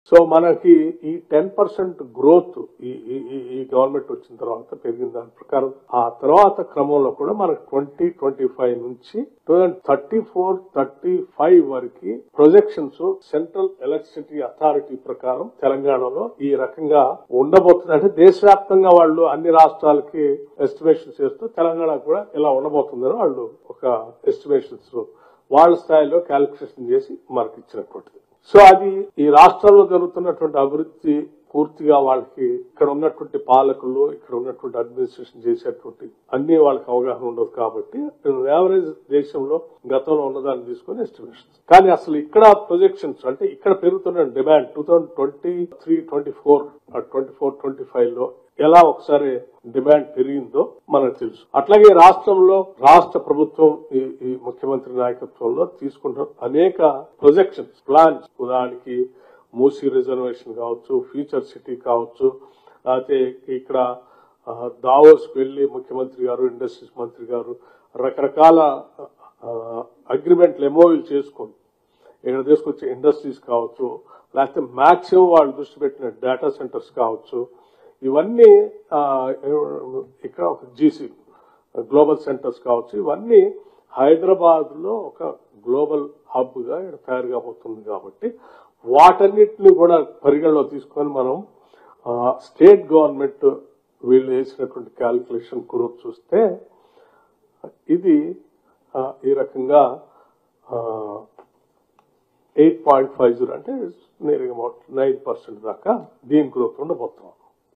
So మనకి ఈ 10% growth ఈ గవర్నమెంట్ వచ్చిన తర్వాత పెరిగిన దాని ప్రకారం ఆ తర్వాత క్రమంలో కూడా మనకు 2025 నుంచి 2034-35 వరకు ప్రొజెక్షన్స్ సెంట్రల్ ఎలక్ట్రిసిటీ అథారిటీ ప్రకారం తెలంగాణలో ఈ రకంగా ఉండబోతుంది. అంటే దేశవ్యాప్తంగా వాళ్ళు అన్ని రాష్ట్రాలకి ఎస్టిమేషన్ చేస్తూ తెలంగాణ కూడా ఇలా ఉండబోతుందని వాళ్ళు ఒక ఎస్టిమేషన్స్ వాళ్ళ స్థాయిలో క్యాలిక్యులేషన్ చేసి మనకి ఇచ్చినటువంటిది. సో అది ఈ రాష్ట్రాల్లో జరుగుతున్నటువంటి అభివృద్ధి పూర్తిగా వాళ్ళకి ఇక్కడ ఉన్నటువంటి పాలకులు ఇక్కడ ఉన్నటువంటి అడ్మినిస్ట్రేషన్ చేసేటువంటి అన్ని వాళ్ళకి అవగాహన ఉండదు కాబట్టి యావరేజ్ దేశంలో గతంలో ఉన్నదాన్ని తీసుకుని ఎస్టిమేషన్స్. కానీ అసలు ఇక్కడ ప్రొజెక్షన్స్ అంటే ఇక్కడ పెరుగుతున్న డిమాండ్ 2023-24 లో ఎలా ఒకసారి డిమాండ్ పెరిగిందో మనకు తెలుసు. అట్లాగే రాష్ట్రంలో రాష్ట్ర ప్రభుత్వం ఈ ముఖ్యమంత్రి నాయకత్వంలో తీసుకుంటున్న అనేక ప్రొజెక్షన్స్ ప్లాన్స్, ఉదాహరణకి మూసీ రిజర్వేషన్ కావచ్చు, ఫ్యూచర్ సిటీ కావచ్చు, లేకపోతే ఇక్కడ దావోస్ వెళ్లి ముఖ్యమంత్రి గారు ఇండస్ట్రీస్ మంత్రి గారు రకరకాల అగ్రిమెంట్లు ఎంఓయూలు చేసుకొని ఇక్కడ తీసుకొచ్చే ఇండస్ట్రీస్ కావచ్చు, లేకపోతే మాక్సిమం వాళ్ళు దృష్టి పెట్టిన డేటా సెంటర్స్ కావచ్చు, ఇవన్నీ ఇక్కడ ఒక జీసీ గ్లోబల్ సెంటర్స్ కావచ్చు, ఇవన్నీ హైదరాబాద్ లో ఒక గ్లోబల్ హబ్ గా ఇక్కడ తయారు కాబోతుంది. కాబట్టి వాటన్నిటిని కూడా పరిగణలో తీసుకొని మనం స్టేట్ గవర్నమెంట్ వీళ్ళు వేసినటువంటి క్యాల్కులేషన్ గ్రూప్ చూస్తే ఇది ఈ రకంగా 8.50 అంటే నేరుగా 9% దాకా దీని గ్రోత్ ఉండబోతున్నాం.